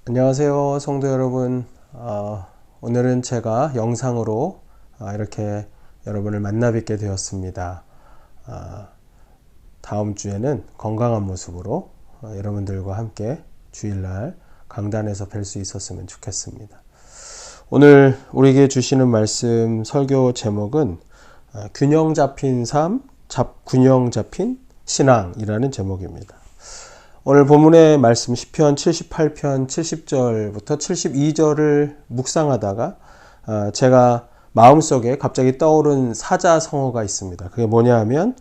안녕하세요, 성도 여러분. 오늘은 제가 영상으로 이렇게 여러분을 만나 뵙게 되었습니다. 다음 주에는 건강한 모습으로 여러분들과 함께 주일날 강단에서 뵐 수 있었으면 좋겠습니다. 오늘 우리에게 주시는 말씀 설교 제목은 균형 잡힌 삶, 균형 잡힌 신앙이라는 제목입니다. 오늘 본문의 말씀 시편 78편 70절부터 72절을 묵상하다가 제가 마음속에 갑자기 떠오른 사자성어가 있습니다. 그게 뭐냐 하면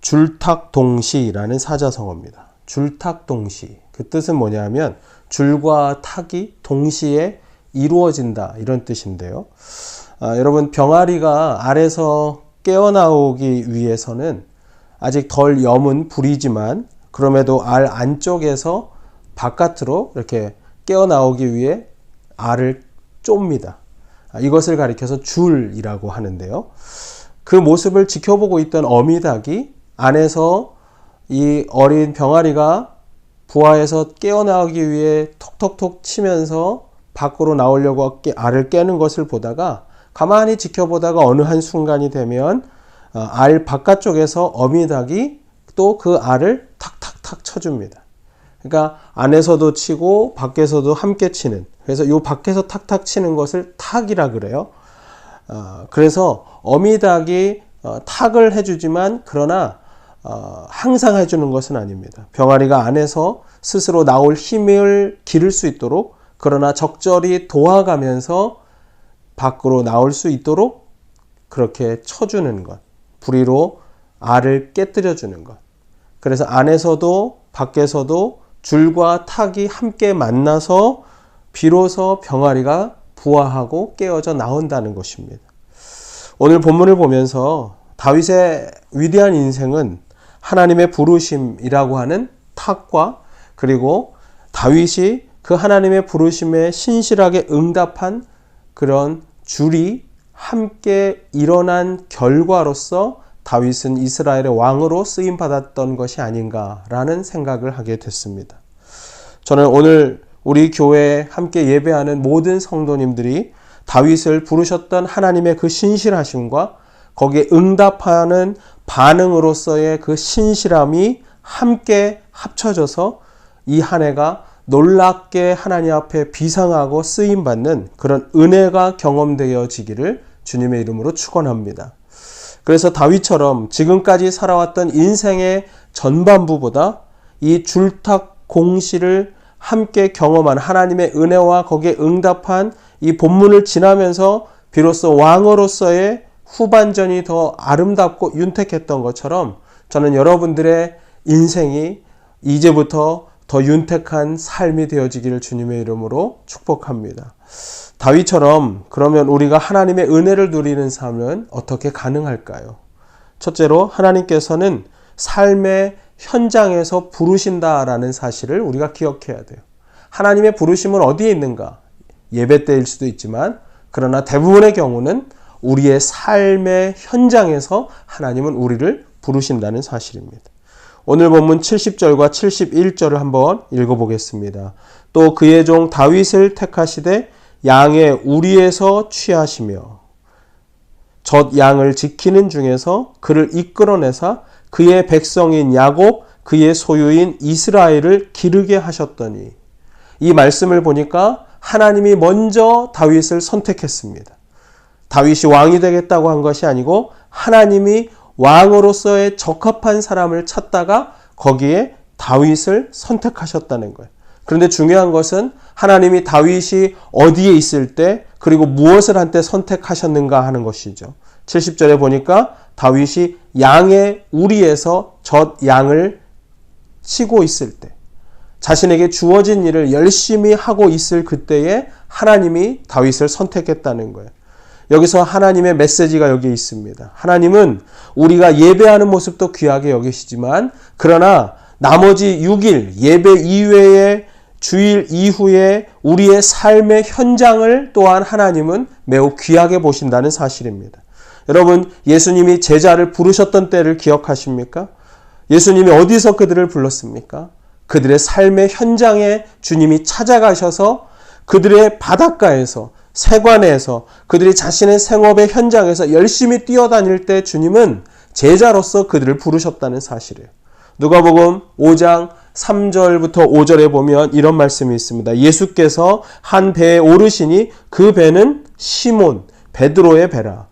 줄탁동시라는 사자성어입니다. 줄탁동시. 그 뜻은 뭐냐 하면 줄과 탁이 동시에 이루어진다, 이런 뜻인데요. 여러분, 병아리가 알에서 깨어나오기 위해서는 아직 덜 여문 불이지만 그럼에도 알 안쪽에서 바깥으로 이렇게 깨어나오기 위해 알을 쫍니다. 이것을 가리켜서 줄이라고 하는데요. 그 모습을 지켜보고 있던 어미닭이 안에서 이 어린 병아리가 부화해서 깨어나오기 위해 톡톡톡 치면서 밖으로 나오려고 알을 깨는 것을 보다가 가만히 지켜보다가 어느 한순간이 되면 알 바깥쪽에서 어미닭이 또 그 알을 탁탁탁 쳐줍니다. 그러니까 안에서도 치고 밖에서도 함께 치는, 그래서 이 밖에서 탁탁 치는 것을 탁이라 그래요. 그래서 어미닭이 탁을 해주지만 그러나 항상 해주는 것은 아닙니다. 병아리가 안에서 스스로 나올 힘을 기를 수 있도록, 그러나 적절히 도와가면서 밖으로 나올 수 있도록 그렇게 쳐주는 것, 부리로 알을 깨뜨려 주는 것. 그래서 안에서도 밖에서도 줄과 탁이 함께 만나서 비로소 병아리가 부화하고 깨어져 나온다는 것입니다. 오늘 본문을 보면서 다윗의 위대한 인생은 하나님의 부르심이라고 하는 탁과, 그리고 다윗이 그 하나님의 부르심에 신실하게 응답한 그런 줄이 함께 일어난 결과로서 다윗은 이스라엘의 왕으로 쓰임받았던 것이 아닌가라는 생각을 하게 됐습니다. 저는 오늘 우리 교회에 함께 예배하는 모든 성도님들이 다윗을 부르셨던 하나님의 그 신실하심과 거기에 응답하는 반응으로서의 그 신실함이 함께 합쳐져서 이 한 해가 놀랍게 하나님 앞에 비상하고 쓰임받는 그런 은혜가 경험되어지기를 주님의 이름으로 축원합니다. 그래서 다윗처럼 지금까지 살아왔던 인생의 전반부보다 이 줄탁 공시를 함께 경험한 하나님의 은혜와 거기에 응답한 이 본문을 지나면서 비로소 왕으로서의 후반전이 더 아름답고 윤택했던 것처럼 저는 여러분들의 인생이 이제부터 더 윤택한 삶이 되어지기를 주님의 이름으로 축복합니다. 다윗처럼 그러면 우리가 하나님의 은혜를 누리는 삶은 어떻게 가능할까요? 첫째로 하나님께서는 삶의 현장에서 부르신다라는 사실을 우리가 기억해야 돼요. 하나님의 부르심은 어디에 있는가? 예배 때일 수도 있지만 그러나 대부분의 경우는 우리의 삶의 현장에서 하나님은 우리를 부르신다는 사실입니다. 오늘 본문 70절과 71절을 한번 읽어보겠습니다. 또 그의 종 다윗을 택하시되 양의 우리에서 취하시며 젖 양을 지키는 중에서 그를 이끌어내사 그의 백성인 야곱 그의 소유인 이스라엘을 기르게 하셨더니, 이 말씀을 보니까 하나님이 먼저 다윗을 선택했습니다. 다윗이 왕이 되겠다고 한 것이 아니고 하나님이 왕으로서의 적합한 사람을 찾다가 거기에 다윗을 선택하셨다는 거예요. 그런데 중요한 것은 하나님이 다윗이 어디에 있을 때 그리고 무엇을 한때 선택하셨는가 하는 것이죠. 70절에 보니까 다윗이 양의 우리에서 젖 양을 치고 있을 때, 자신에게 주어진 일을 열심히 하고 있을 그때에 하나님이 다윗을 선택했다는 거예요. 여기서 하나님의 메시지가 여기 있습니다. 하나님은 우리가 예배하는 모습도 귀하게 여기시지만 그러나 나머지 6일 예배 이외에 주일 이후에 우리의 삶의 현장을 또한 하나님은 매우 귀하게 보신다는 사실입니다. 여러분, 예수님이 제자를 부르셨던 때를 기억하십니까? 예수님이 어디서 그들을 불렀습니까? 그들의 삶의 현장에 주님이 찾아가셔서 그들의 바닷가에서, 세관에서, 그들이 자신의 생업의 현장에서 열심히 뛰어다닐 때 주님은 제자로서 그들을 부르셨다는 사실이에요. 누가복음 5장 3절부터 5절에 보면 이런 말씀이 있습니다. 예수께서 한 배에 오르시니 그 배는 시몬 베드로의 배라.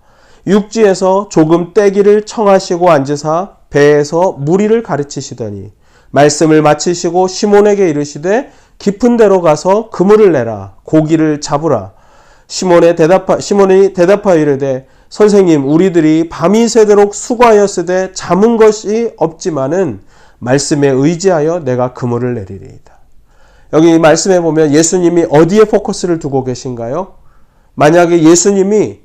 육지에서 조금 떼기를 청하시고 앉으사 배에서 무리를 가르치시더니 말씀을 마치시고 시몬에게 이르시되 깊은 데로 가서 그물을 내라 고기를 잡으라. 시몬이 대답하여 이르되 선생님 우리들이 밤이 새도록 수고하였으되 잠은 것이 없지만은 말씀에 의지하여 내가 그물을 내리리이다. 여기 말씀에 보면 예수님이 어디에 포커스를 두고 계신가요? 만약에 예수님이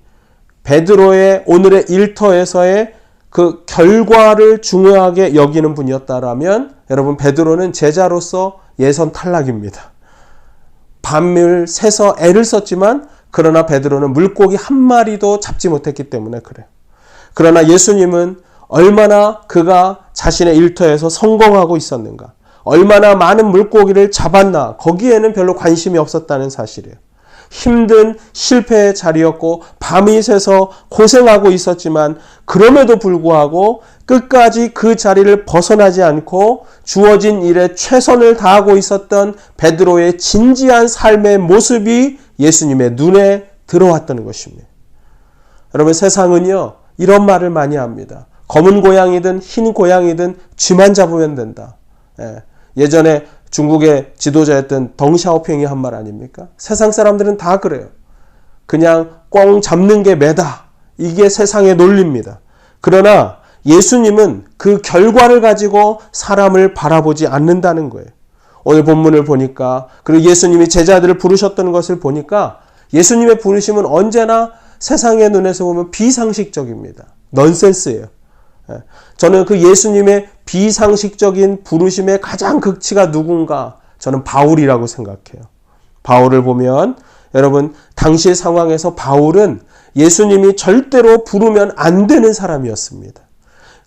베드로의 오늘의 일터에서의 그 결과를 중요하게 여기는 분이었다라면 여러분 베드로는 제자로서 예선 탈락입니다. 밤을 새서 애를 썼지만 그러나 베드로는 물고기 한 마리도 잡지 못했기 때문에 그래요. 그러나 예수님은 얼마나 그가 자신의 일터에서 성공하고 있었는가, 얼마나 많은 물고기를 잡았나 거기에는 별로 관심이 없었다는 사실이에요. 힘든 실패의 자리였고 밤이 새서 고생하고 있었지만 그럼에도 불구하고 끝까지 그 자리를 벗어나지 않고 주어진 일에 최선을 다하고 있었던 베드로의 진지한 삶의 모습이 예수님의 눈에 들어왔다는 것입니다. 여러분 세상은요 이런 말을 많이 합니다. 검은 고양이든 흰 고양이든 쥐만 잡으면 된다. 예전에 중국의 지도자였던 덩샤오핑이 한 말 아닙니까? 세상 사람들은 다 그래요. 그냥 꽝 잡는 게 매다. 이게 세상의 논리입니다. 그러나 예수님은 그 결과를 가지고 사람을 바라보지 않는다는 거예요. 오늘 본문을 보니까 그리고 예수님이 제자들을 부르셨던 것을 보니까 예수님의 부르심은 언제나 세상의 눈에서 보면 비상식적입니다. 넌센스예요. 저는 그 예수님의 비상식적인 부르심의 가장 극치가 누군가? 저는 바울이라고 생각해요. 바울을 보면 여러분 당시 상황에서 바울은 예수님이 절대로 부르면 안 되는 사람이었습니다.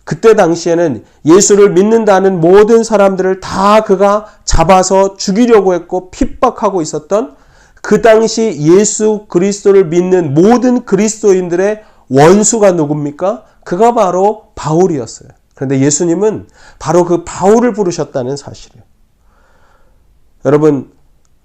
그때 당시에는 예수를 믿는다는 모든 사람들을 다 그가 잡아서 죽이려고 했고 핍박하고 있었던 그 당시 예수 그리스도를 믿는 모든 그리스도인들의 원수가 누굽니까? 그가 바로 바울이었어요. 그런데 예수님은 바로 그 바울을 부르셨다는 사실이에요. 여러분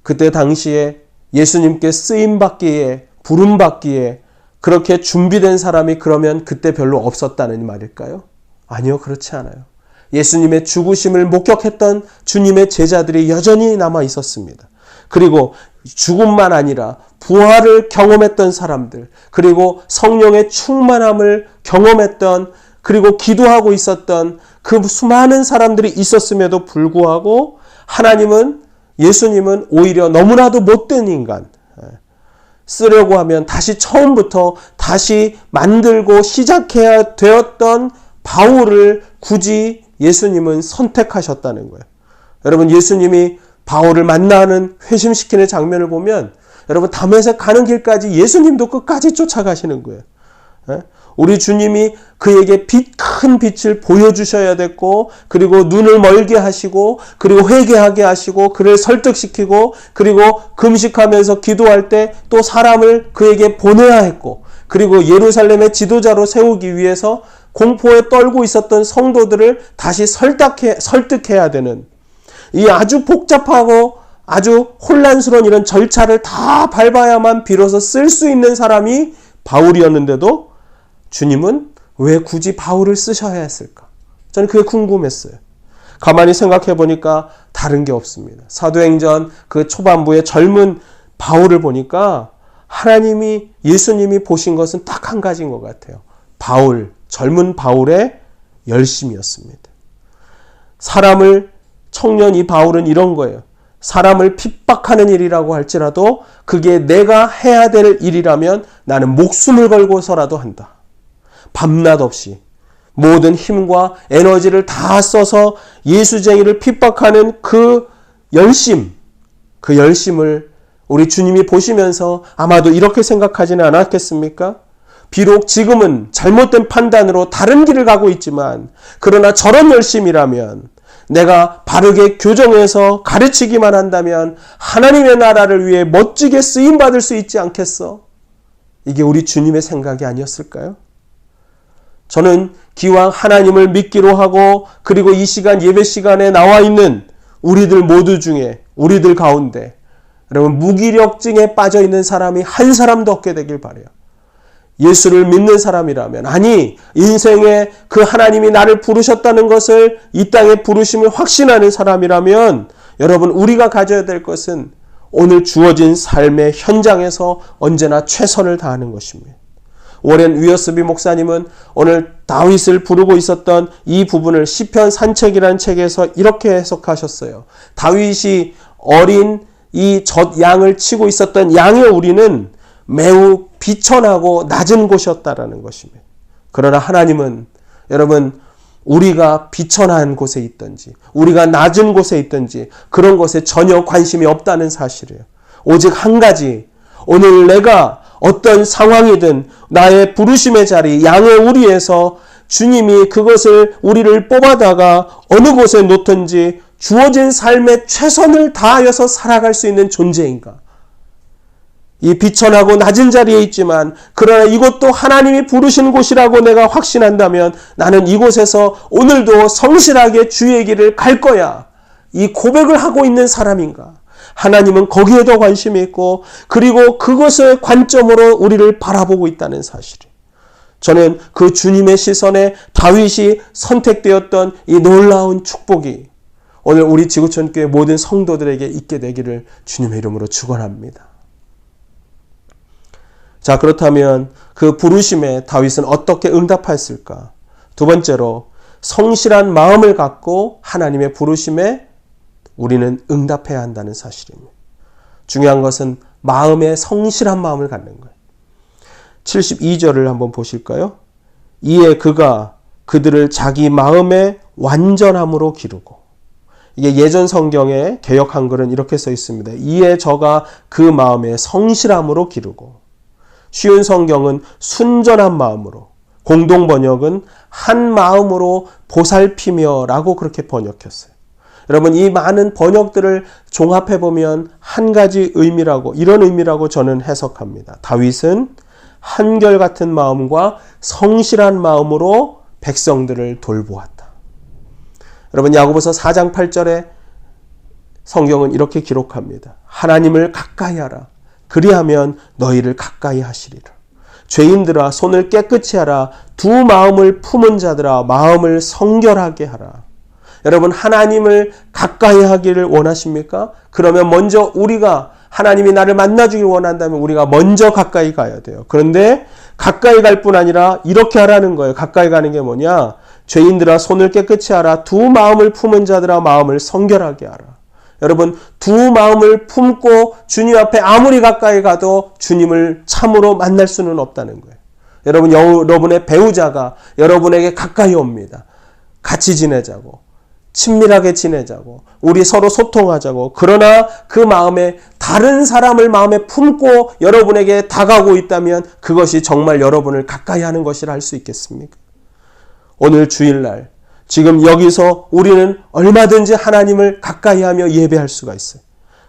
그때 당시에 예수님께 쓰임받기에 부름받기에 그렇게 준비된 사람이 그러면 그때 별로 없었다는 말일까요? 아니요, 그렇지 않아요. 예수님의 죽으심을 목격했던 주님의 제자들이 여전히 남아 있었습니다. 그리고 죽음만 아니라 부활을 경험했던 사람들, 그리고 성령의 충만함을 경험했던, 그리고 기도하고 있었던 그 수많은 사람들이 있었음에도 불구하고 예수님은 오히려 너무나도 못된 인간, 쓰려고 하면 다시 처음부터 다시 만들고 시작해야 되었던 바울을 굳이 예수님은 선택하셨다는 거예요. 여러분 예수님이 바울을 만나는 회심시키는 장면을 보면 여러분 다메섹 가는 길까지 예수님도 끝까지 쫓아가시는 거예요. 우리 주님이 그에게 큰 빛을 보여주셔야 됐고 그리고 눈을 멀게 하시고 그리고 회개하게 하시고 그를 설득시키고 그리고 금식하면서 기도할 때 또 사람을 그에게 보내야 했고 그리고 예루살렘의 지도자로 세우기 위해서 공포에 떨고 있었던 성도들을 다시 설득해야 되는 이 아주 복잡하고 아주 혼란스러운 이런 절차를 다 밟아야만 비로소 쓸 수 있는 사람이 바울이었는데도 주님은 왜 굳이 바울을 쓰셔야 했을까? 저는 그게 궁금했어요. 가만히 생각해 보니까 다른 게 없습니다. 사도행전 그 초반부의 젊은 바울을 보니까 예수님이 보신 것은 딱 한 가지인 것 같아요. 젊은 바울의 열심이었습니다. 청년 이 바울은 이런 거예요. 사람을 핍박하는 일이라고 할지라도 그게 내가 해야 될 일이라면 나는 목숨을 걸고서라도 한다. 밤낮 없이 모든 힘과 에너지를 다 써서 예수쟁이를 핍박하는 그 열심을 우리 주님이 보시면서 아마도 이렇게 생각하지는 않았겠습니까? 비록 지금은 잘못된 판단으로 다른 길을 가고 있지만 그러나 저런 열심이라면 내가 바르게 교정해서 가르치기만 한다면 하나님의 나라를 위해 멋지게 쓰임받을 수 있지 않겠어? 이게 우리 주님의 생각이 아니었을까요? 저는 기왕 하나님을 믿기로 하고 그리고 이 시간 예배 시간에 나와 있는 우리들 모두 중에 우리들 가운데 여러분 무기력증에 빠져 있는 사람이 한 사람도 없게 되길 바라요. 예수를 믿는 사람이라면 아니 인생에 그 하나님이 나를 부르셨다는 것을 이 땅에 부르심을 확신하는 사람이라면 여러분 우리가 가져야 될 것은 오늘 주어진 삶의 현장에서 언제나 최선을 다하는 것입니다. 워렌 위어스비 목사님은 오늘 다윗을 부르고 있었던 이 부분을 시편 산책이라는 책에서 이렇게 해석하셨어요. 다윗이 어린 이 젖 양을 치고 있었던 양의 우리는 매우 비천하고 낮은 곳이었다라는 것입니다. 그러나 하나님은 여러분 우리가 비천한 곳에 있든지 우리가 낮은 곳에 있든지 그런 것에 전혀 관심이 없다는 사실이에요. 오직 한 가지 오늘 내가 어떤 상황이든 나의 부르심의 자리 양의 우리에서 주님이 그것을 우리를 뽑아다가 어느 곳에 놓든지 주어진 삶에 최선을 다하여서 살아갈 수 있는 존재인가? 이 비천하고 낮은 자리에 있지만 그러나 이곳도 하나님이 부르신 곳이라고 내가 확신한다면 나는 이곳에서 오늘도 성실하게 주의 길을 갈 거야. 이 고백을 하고 있는 사람인가? 하나님은 거기에 더 관심이 있고 그리고 그것의 관점으로 우리를 바라보고 있다는 사실이에요. 저는 그 주님의 시선에 다윗이 선택되었던 이 놀라운 축복이 오늘 우리 지구촌교회 모든 성도들에게 있게 되기를 주님의 이름으로 축원합니다. 자, 그렇다면 그 부르심에 다윗은 어떻게 응답했을까? 두 번째로 성실한 마음을 갖고 하나님의 부르심에 우리는 응답해야 한다는 사실입니다. 중요한 것은 마음의 성실한 마음을 갖는 거예요. 72절을 한번 보실까요? 이에 그가 그들을 자기 마음의 완전함으로 기르고 이게 예전 성경에 개역 한글은 이렇게 써 있습니다. 이에 저가 그 마음의 성실함으로 기르고 쉬운 성경은 순전한 마음으로 공동 번역은 한 마음으로 보살피며 라고 그렇게 번역했어요. 여러분 이 많은 번역들을 종합해보면 한 가지 의미라고 이런 의미라고 저는 해석합니다. 다윗은 한결같은 마음과 성실한 마음으로 백성들을 돌보았다. 여러분 야고보서 4장 8절에 성경은 이렇게 기록합니다. 하나님을 가까이 하라. 그리하면 너희를 가까이 하시리라. 죄인들아 손을 깨끗이 하라. 두 마음을 품은 자들아 마음을 성결하게 하라. 여러분 하나님을 가까이 하기를 원하십니까? 그러면 먼저 우리가 하나님이 나를 만나주길 원한다면 우리가 먼저 가까이 가야 돼요. 그런데 가까이 갈 뿐 아니라 이렇게 하라는 거예요. 가까이 가는 게 뭐냐? 죄인들아 손을 깨끗이 하라. 두 마음을 품은 자들아 마음을 성결하게 하라. 여러분 두 마음을 품고 주님 앞에 아무리 가까이 가도 주님을 참으로 만날 수는 없다는 거예요. 여러분 여러분의 배우자가 여러분에게 가까이 옵니다. 같이 지내자고 친밀하게 지내자고 우리 서로 소통하자고 그러나 그 마음에 다른 사람을 마음에 품고 여러분에게 다가오고 있다면 그것이 정말 여러분을 가까이 하는 것이라 할 수 있겠습니까? 오늘 주일날 지금 여기서 우리는 얼마든지 하나님을 가까이 하며 예배할 수가 있어요.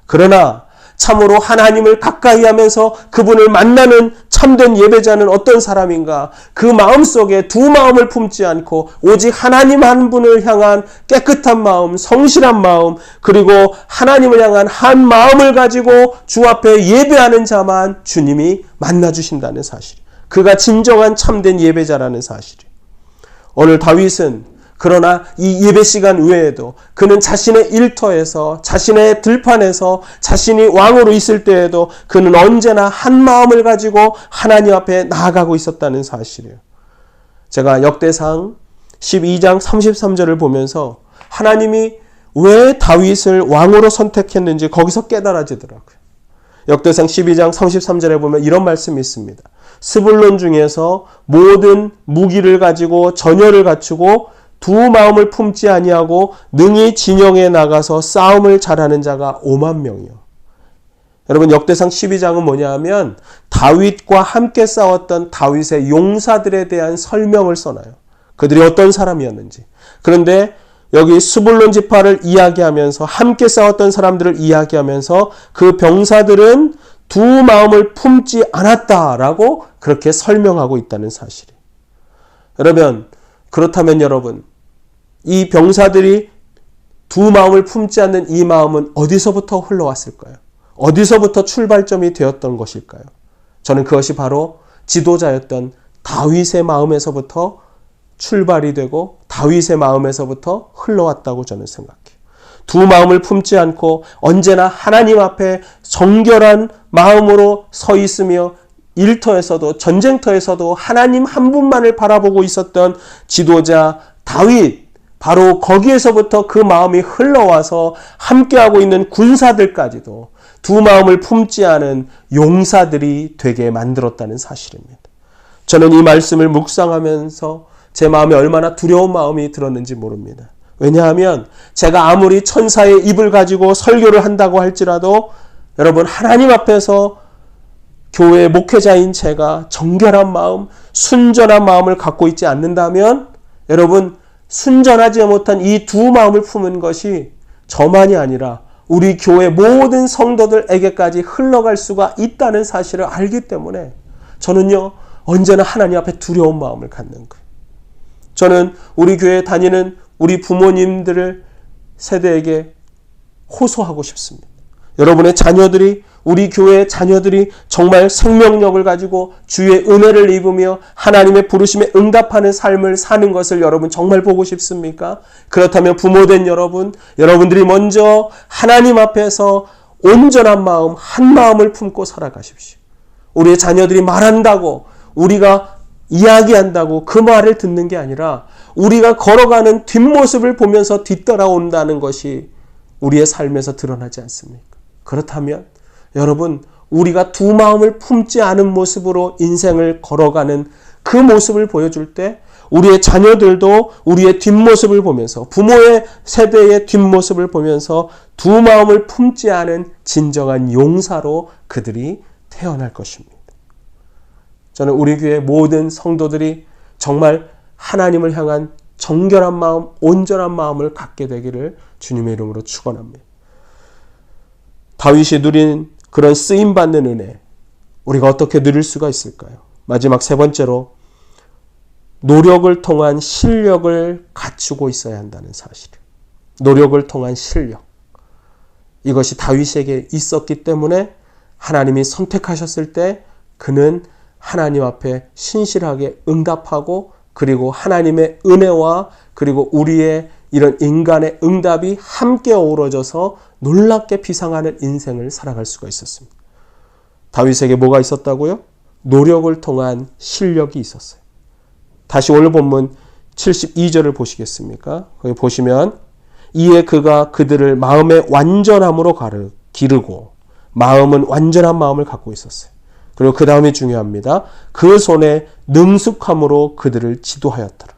그러나 참으로 하나님을 가까이 하면서 그분을 만나는 참된 예배자는 어떤 사람인가? 그 마음속에 두 마음을 품지 않고 오직 하나님 한 분을 향한 깨끗한 마음, 성실한 마음, 그리고 하나님을 향한 한 마음을 가지고 주 앞에 예배하는 자만 주님이 만나주신다는 사실. 그가 진정한 참된 예배자라는 사실이에요. 오늘 다윗은 그러나 이 예배 시간 외에도 그는 자신의 일터에서 자신의 들판에서 자신이 왕으로 있을 때에도 그는 언제나 한 마음을 가지고 하나님 앞에 나아가고 있었다는 사실이에요. 제가 역대상 12장 33절을 보면서 하나님이 왜 다윗을 왕으로 선택했는지 거기서 깨달아지더라고요. 역대상 12장 33절에 보면 이런 말씀이 있습니다. 스불론 중에서 모든 무기를 가지고 전열을 갖추고 두 마음을 품지 아니하고 능히 진영에 나가서 싸움을 잘하는 자가 5만 명이요. 여러분 역대상 12장은 뭐냐 하면 다윗과 함께 싸웠던 다윗의 용사들에 대한 설명을 써놔요. 그들이 어떤 사람이었는지. 그런데 여기 스불론 지파를 이야기하면서 함께 싸웠던 사람들을 이야기하면서 그 병사들은 두 마음을 품지 않았다라고 그렇게 설명하고 있다는 사실이에요. 여러분, 그렇다면 여러분, 이 병사들이 두 마음을 품지 않는 이 마음은 어디서부터 흘러왔을까요? 어디서부터 출발점이 되었던 것일까요? 저는 그것이 바로 지도자였던 다윗의 마음에서부터 출발이 되고 다윗의 마음에서부터 흘러왔다고 저는 생각해요. 두 마음을 품지 않고 언제나 하나님 앞에 정결한 마음으로 서 있으며 일터에서도 전쟁터에서도 하나님 한 분만을 바라보고 있었던 지도자 다윗, 바로 거기에서부터 그 마음이 흘러와서 함께하고 있는 군사들까지도 두 마음을 품지 않은 용사들이 되게 만들었다는 사실입니다. 저는 이 말씀을 묵상하면서 제 마음에 얼마나 두려운 마음이 들었는지 모릅니다. 왜냐하면 제가 아무리 천사의 입을 가지고 설교를 한다고 할지라도 여러분, 하나님 앞에서 교회 목회자인 제가 정결한 마음, 순전한 마음을 갖고 있지 않는다면 여러분, 순전하지 못한 이 두 마음을 품은 것이 저만이 아니라 우리 교회 모든 성도들에게까지 흘러갈 수가 있다는 사실을 알기 때문에 저는요, 언제나 하나님 앞에 두려운 마음을 갖는 거예요. 저는 우리 교회에 다니는 우리 부모님들을 세대에게 호소하고 싶습니다. 여러분의 자녀들이, 우리 교회의 자녀들이 정말 생명력을 가지고 주의 은혜를 입으며 하나님의 부르심에 응답하는 삶을 사는 것을 여러분 정말 보고 싶습니까? 그렇다면 부모된 여러분, 여러분들이 먼저 하나님 앞에서 온전한 마음, 한 마음을 품고 살아가십시오. 우리의 자녀들이 말한다고, 우리가 이야기한다고 그 말을 듣는 게 아니라 우리가 걸어가는 뒷모습을 보면서 뒤따라온다는 것이 우리의 삶에서 드러나지 않습니까? 그렇다면 여러분, 우리가 두 마음을 품지 않은 모습으로 인생을 걸어가는 그 모습을 보여줄 때 우리의 자녀들도 우리의 뒷모습을 보면서, 부모의 세대의 뒷모습을 보면서 두 마음을 품지 않은 진정한 용사로 그들이 태어날 것입니다. 저는 우리 교회 모든 성도들이 정말 하나님을 향한 정결한 마음, 온전한 마음을 갖게 되기를 주님의 이름으로 축원합니다. 다윗이 누린 그런 쓰임받는 은혜, 우리가 어떻게 누릴 수가 있을까요? 마지막 세 번째로, 노력을 통한 실력을 갖추고 있어야 한다는 사실. 노력을 통한 실력. 이것이 다윗에게 있었기 때문에 하나님이 선택하셨을 때 그는 하나님 앞에 신실하게 응답하고, 그리고 하나님의 은혜와 그리고 우리의 이런 인간의 응답이 함께 어우러져서 놀랍게 비상하는 인생을 살아갈 수가 있었습니다. 다윗에게 뭐가 있었다고요? 노력을 통한 실력이 있었어요. 다시 오늘 본문 72절을 보시겠습니까? 거기 보시면, 이에 그가 그들을 마음의 완전함으로 기르고, 마음은 완전한 마음을 갖고 있었어요. 그리고 그 다음이 중요합니다. 그 손에 능숙함으로 그들을 지도하였더라.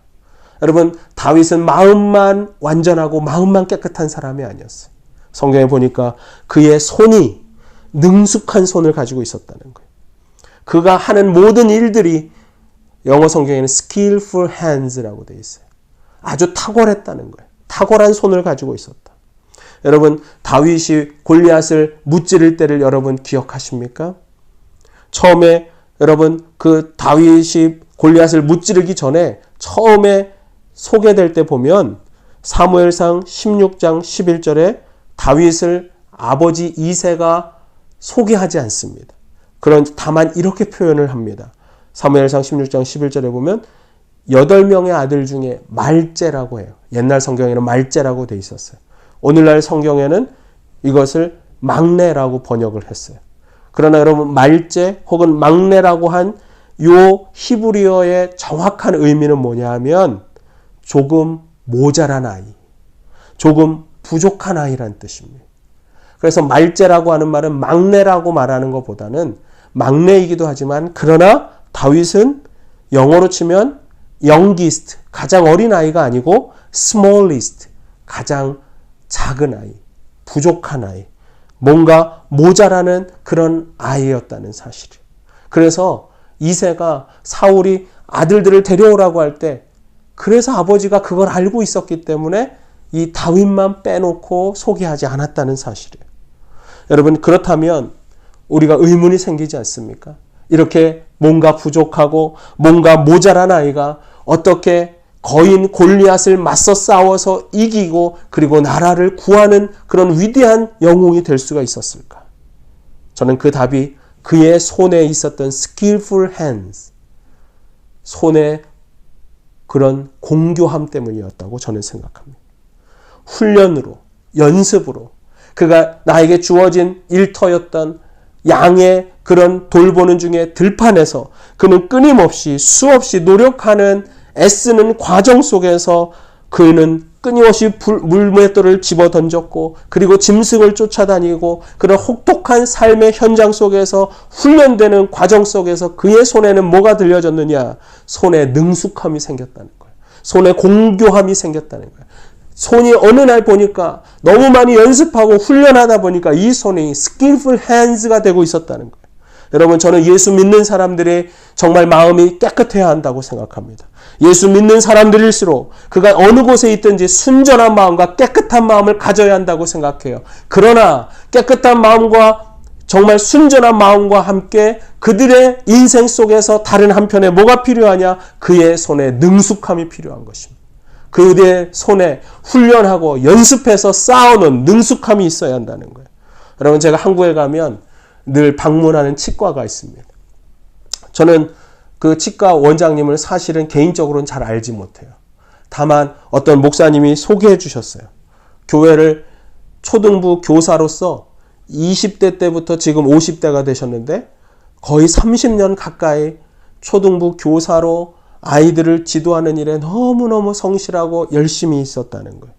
여러분, 다윗은 마음만 완전하고 마음만 깨끗한 사람이 아니었어요. 성경에 보니까 그의 손이 능숙한 손을 가지고 있었다는 거예요. 그가 하는 모든 일들이 영어 성경에는 skillful hands라고 되어 있어요. 아주 탁월했다는 거예요. 탁월한 손을 가지고 있었다. 여러분, 다윗이 골리앗을 무찌를 때를 여러분 기억하십니까? 처음에 여러분, 그 다윗이 골리앗을 무찌르기 전에 처음에 소개될 때 보면 사무엘상 16장 11절에 다윗을 아버지 이새가 소개하지 않습니다. 다만 이렇게 표현을 합니다. 사무엘상 16장 11절에 보면 8명의 아들 중에 말제라고 해요. 옛날 성경에는 말제라고 돼 있었어요. 오늘날 성경에는 이것을 막내라고 번역을 했어요. 그러나 여러분, 말제 혹은 막내라고 한 요 히브리어의 정확한 의미는 뭐냐 하면 조금 모자란 아이, 조금 부족한 아이란 뜻입니다. 그래서 말제라고 하는 말은 막내라고 말하는 것보다는 막내이기도 하지만, 그러나 다윗은 영어로 치면 youngest, 가장 어린 아이가 아니고 smallest, 가장 작은 아이, 부족한 아이, 뭔가 모자라는 그런 아이였다는 사실이에요. 그래서 이새가 사울이 아들들을 데려오라고 할 때, 그래서 아버지가 그걸 알고 있었기 때문에 이 다윗만 빼놓고 소개하지 않았다는 사실이에요. 여러분, 그렇다면 우리가 의문이 생기지 않습니까? 이렇게 뭔가 부족하고 뭔가 모자란 아이가 어떻게 거인 골리앗을 맞서 싸워서 이기고 그리고 나라를 구하는 그런 위대한 영웅이 될 수가 있었을까? 저는 그 답이 그의 손에 있었던 skillful hands, 손의 그런 공교함 때문이었다고 저는 생각합니다. 훈련으로, 연습으로 그가 나에게 주어진 일터였던 양의 그런 돌보는 중에 들판에서 그는 끊임없이 수없이 노력하는 애쓰는 과정 속에서 그는 끊임없이 물맷돌을 집어 던졌고 그리고 짐승을 쫓아다니고 그런 혹독한 삶의 현장 속에서 훈련되는 과정 속에서 그의 손에는 뭐가 들려졌느냐? 손에 능숙함이 생겼다는 거예요. 손에 공교함이 생겼다는 거예요. 손이 어느 날 보니까 너무 많이 연습하고 훈련하다 보니까 이 손이 skillful hands가 되고 있었다는 거예요. 여러분, 저는 예수 믿는 사람들이 정말 마음이 깨끗해야 한다고 생각합니다. 예수 믿는 사람들일수록 그가 어느 곳에 있든지 순전한 마음과 깨끗한 마음을 가져야 한다고 생각해요. 그러나 깨끗한 마음과 정말 순전한 마음과 함께 그들의 인생 속에서 다른 한편에 뭐가 필요하냐? 그의 손에 능숙함이 필요한 것입니다. 그의 손에 훈련하고 연습해서 쌓아놓은 능숙함이 있어야 한다는 거예요. 여러분, 제가 한국에 가면 늘 방문하는 치과가 있습니다. 저는 그 치과 원장님을 사실은 개인적으로는 잘 알지 못해요. 다만 어떤 목사님이 소개해 주셨어요. 교회를 초등부 교사로서 20대 때부터 지금 50대가 되셨는데 거의 30년 가까이 초등부 교사로 아이들을 지도하는 일에 너무너무 성실하고 열심히 있었다는 거예요.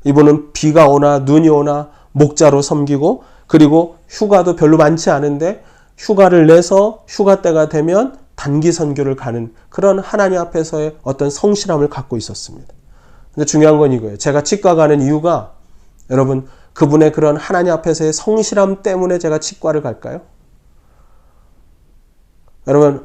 이분은 비가 오나 눈이 오나 목자로 섬기고 그리고 휴가도 별로 많지 않은데 휴가를 내서 휴가 때가 되면 단기 선교를 가는 그런 하나님 앞에서의 어떤 성실함을 갖고 있었습니다. 근데 중요한 건 이거예요. 제가 치과 가는 이유가 여러분 그분의 그런 하나님 앞에서의 성실함 때문에 제가 치과를 갈까요? 여러분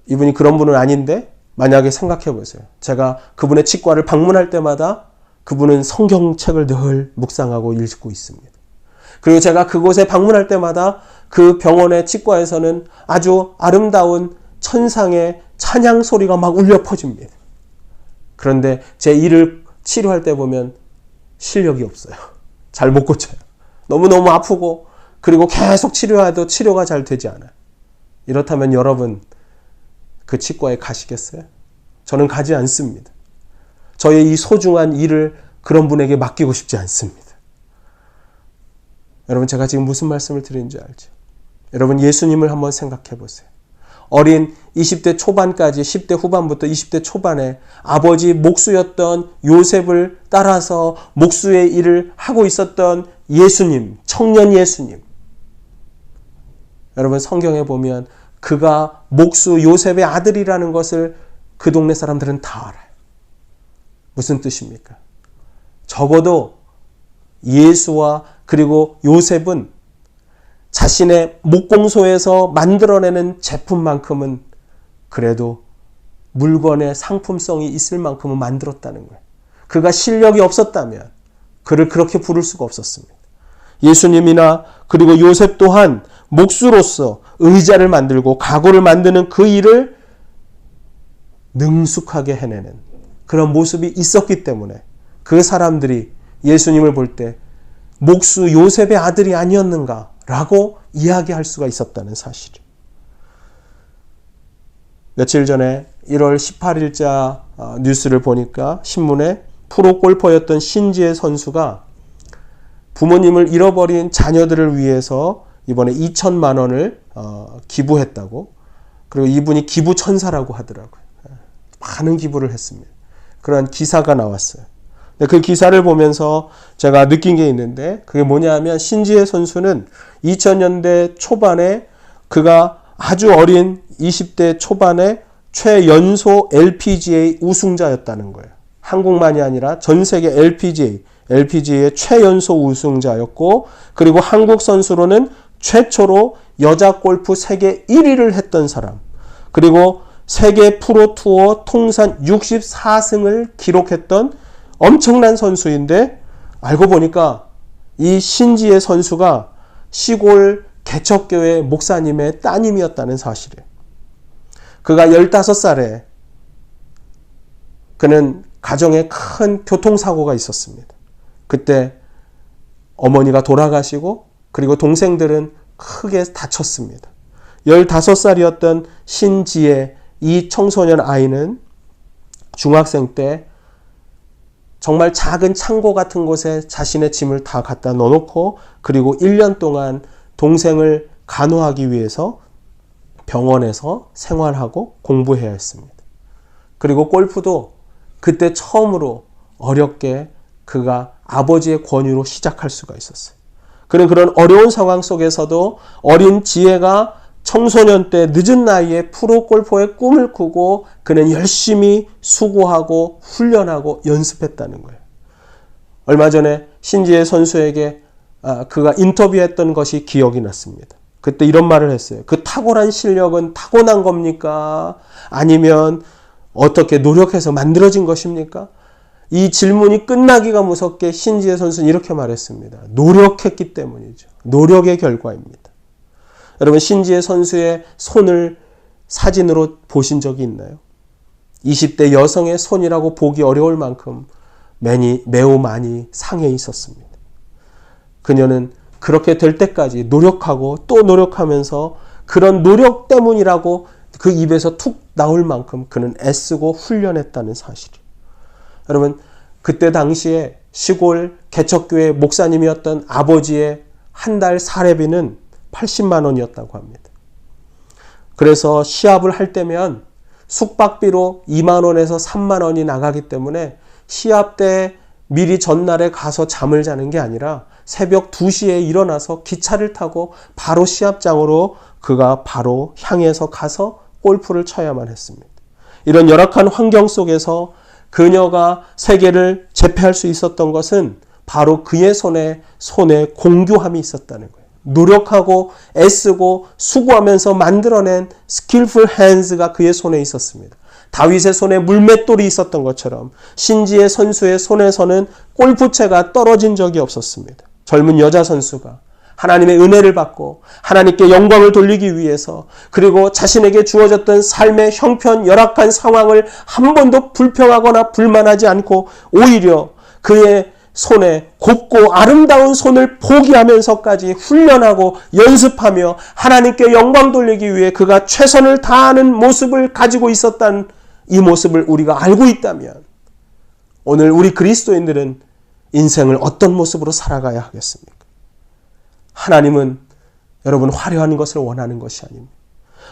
이분이 그런 분은 아닌데 만약에 생각해 보세요. 제가 그분의 치과를 방문할 때마다 그분은 성경책을 늘 묵상하고 읽고 있습니다. 그리고 제가 그곳에 방문할 때마다 그 병원의 치과에서는 아주 아름다운 천상의 찬양 소리가 막 울려 퍼집니다. 그런데 제 이를 치료할 때 보면 실력이 없어요. 잘 못 고쳐요. 너무너무 아프고 그리고 계속 치료해도 치료가 잘 되지 않아요. 이렇다면 여러분 그 치과에 가시겠어요? 저는 가지 않습니다. 저의 이 소중한 일을 그런 분에게 맡기고 싶지 않습니다. 여러분 제가 지금 무슨 말씀을 드리는지 알죠? 여러분 예수님을 한번 생각해 보세요. 어린 20대 초반까지 10대 후반부터 20대 초반에 아버지 목수였던 요셉을 따라서 목수의 일을 하고 있었던 예수님, 청년 예수님. 여러분 성경에 보면 그가 목수 요셉의 아들이라는 것을 그 동네 사람들은 다 알아요. 무슨 뜻입니까? 적어도 예수와 그리고 요셉은 자신의 목공소에서 만들어내는 제품만큼은 그래도 물건의 상품성이 있을 만큼은 만들었다는 거예요. 그가 실력이 없었다면 그를 그렇게 부를 수가 없었습니다. 예수님이나 그리고 요셉 또한 목수로서 의자를 만들고 가구를 만드는 그 일을 능숙하게 해내는 그런 모습이 있었기 때문에 그 사람들이 예수님을 볼 때 목수 요셉의 아들이 아니었는가라고 이야기할 수가 있었다는 사실이에요. 며칠 전에 1월 18일자 뉴스를 보니까 신문에 프로골퍼였던 신지혜 선수가 부모님을 잃어버린 자녀들을 위해서 이번에 2천만 원을 기부했다고. 그리고 이분이 기부 천사라고 하더라고요. 많은 기부를 했습니다. 그런 기사가 나왔어요. 그 기사를 보면서 제가 느낀 게 있는데 그게 뭐냐면 신지혜 선수는 2000년대 초반에 그가 아주 어린 20대 초반에 최연소 LPGA 우승자였다는 거예요. 한국만이 아니라 전 세계 LPGA의 최연소 우승자였고 그리고 한국 선수로는 최초로 여자 골프 세계 1위를 했던 사람 그리고 세계 프로투어 통산 64승을 기록했던 엄청난 선수인데 알고 보니까 이 신지혜 선수가 시골 개척교회 목사님의 따님이었다는 사실이에요. 그가 15살에 그는 가정에 큰 교통사고가 있었습니다. 그때 어머니가 돌아가시고 그리고 동생들은 크게 다쳤습니다. 15살이었던 신지혜 이 청소년 아이는 중학생 때 정말 작은 창고 같은 곳에 자신의 짐을 다 갖다 넣어놓고 그리고 1년 동안 동생을 간호하기 위해서 병원에서 생활하고 공부해야 했습니다. 그리고 골프도 그때 처음으로 어렵게 그가 아버지의 권유로 시작할 수가 있었어요. 그는 그런 어려운 상황 속에서도 어린 지혜가 청소년 때 늦은 나이에 프로 골퍼의 꿈을 꾸고 그는 열심히 수고하고 훈련하고 연습했다는 거예요. 얼마 전에 신지혜 선수에게 그가 인터뷰했던 것이 기억이 났습니다. 그때 이런 말을 했어요. 그 탁월한 실력은 타고난 겁니까? 아니면 어떻게 노력해서 만들어진 것입니까? 이 질문이 끝나기가 무섭게 신지혜 선수는 이렇게 말했습니다. 노력했기 때문이죠. 노력의 결과입니다. 여러분, 신지혜 선수의 손을 사진으로 보신 적이 있나요? 20대 여성의 손이라고 보기 어려울 만큼 매우 많이 상해 있었습니다. 그녀는 그렇게 될 때까지 노력하고 또 노력하면서 그런 노력 때문이라고 그 입에서 툭 나올 만큼 그는 애쓰고 훈련했다는 사실이에요. 여러분, 그때 당시에 시골 개척교회 목사님이었던 아버지의 한 달 사례비는 80만 원이었다고 합니다. 그래서 시합을 할 때면 숙박비로 2만 원에서 3만 원이 나가기 때문에 시합 때 미리 전날에 가서 잠을 자는 게 아니라 새벽 2시에 일어나서 기차를 타고 바로 시합장으로 그가 바로 향해서 가서 골프를 쳐야만 했습니다. 이런 열악한 환경 속에서 그녀가 세계를 제패할 수 있었던 것은 바로 그의 손에 공교함이 있었다는 거예요. 노력하고 애쓰고 수고하면서 만들어낸 skillful hands가 그의 손에 있었습니다. 다윗의 손에 물맷돌이 있었던 것처럼 신지혜 선수의 손에서는 골프채가 떨어진 적이 없었습니다. 젊은 여자 선수가 하나님의 은혜를 받고 하나님께 영광을 돌리기 위해서 그리고 자신에게 주어졌던 삶의 형편, 열악한 상황을 한 번도 불평하거나 불만하지 않고 오히려 그의 손에 곱고 아름다운 손을 포기하면서까지 훈련하고 연습하며 하나님께 영광 돌리기 위해 그가 최선을 다하는 모습을 가지고 있었던 이 모습을 우리가 알고 있다면 오늘 우리 그리스도인들은 인생을 어떤 모습으로 살아가야 하겠습니까? 하나님은 여러분 화려한 것을 원하는 것이 아닙니다.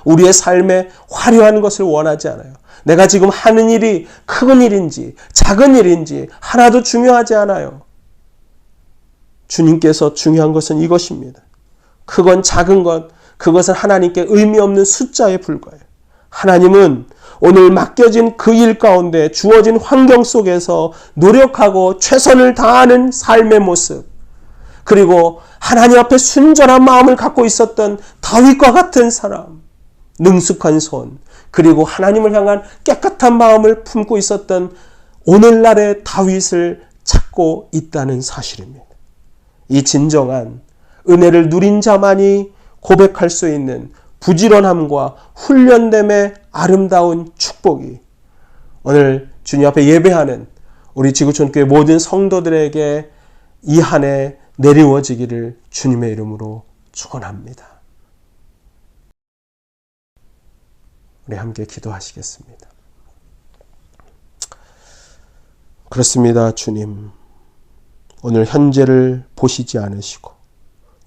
우리의 삶에 화려한 것을 원하지 않아요. 내가 지금 하는 일이 큰 일인지 작은 일인지 하나도 중요하지 않아요. 주님께서 중요한 것은 이것입니다. 크건 작은 것, 그것은 하나님께 의미 없는 숫자에 불과해요. 하나님은 오늘 맡겨진 그 일 가운데 주어진 환경 속에서 노력하고 최선을 다하는 삶의 모습, 그리고 하나님 앞에 순전한 마음을 갖고 있었던 다윗과 같은 사람, 능숙한 손, 그리고 하나님을 향한 깨끗한 마음을 품고 있었던 오늘날의 다윗을 찾고 있다는 사실입니다. 이 진정한 은혜를 누린 자만이 고백할 수 있는 부지런함과 훈련됨의 아름다운 축복이 오늘 주님 앞에 예배하는 우리 지구촌교회 모든 성도들에게 이 한 해 내리워지기를 주님의 이름으로 축원합니다. 우리 함께 기도하시겠습니다. 그렇습니다, 주님. 오늘 현재를 보시지 않으시고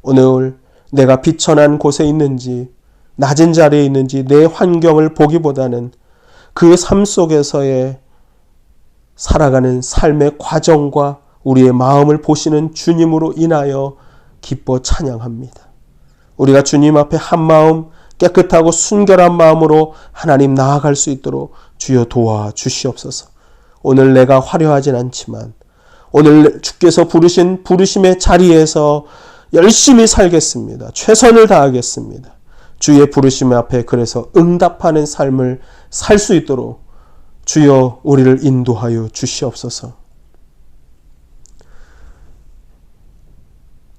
오늘 내가 비천한 곳에 있는지 낮은 자리에 있는지 내 환경을 보기보다는 그 삶 속에서의 살아가는 삶의 과정과 우리의 마음을 보시는 주님으로 인하여 기뻐 찬양합니다. 우리가 주님 앞에 한 마음 깨끗하고 순결한 마음으로 하나님 나아갈 수 있도록 주여 도와주시옵소서. 오늘 내가 화려하진 않지만 오늘 주께서 부르신 부르심의 자리에서 열심히 살겠습니다. 최선을 다하겠습니다. 주의 부르심 앞에 그래서 응답하는 삶을 살 수 있도록 주여 우리를 인도하여 주시옵소서.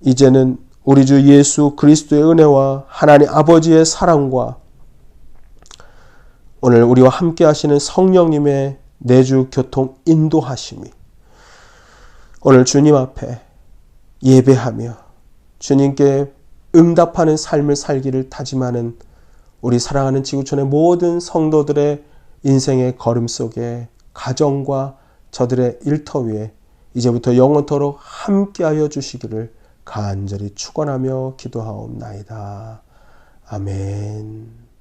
이제는 우리 주 예수 그리스도의 은혜와 하나님 아버지의 사랑과 오늘 우리와 함께 하시는 성령님의 내주 교통 인도하심이 오늘 주님 앞에 예배하며 주님께 응답하는 삶을 살기를 다짐하는 우리 사랑하는 지구촌의 모든 성도들의 인생의 걸음 속에 가정과 저들의 일터 위에 이제부터 영원토록 함께하여 주시기를 간절히 축원하며 기도하옵나이다. 아멘.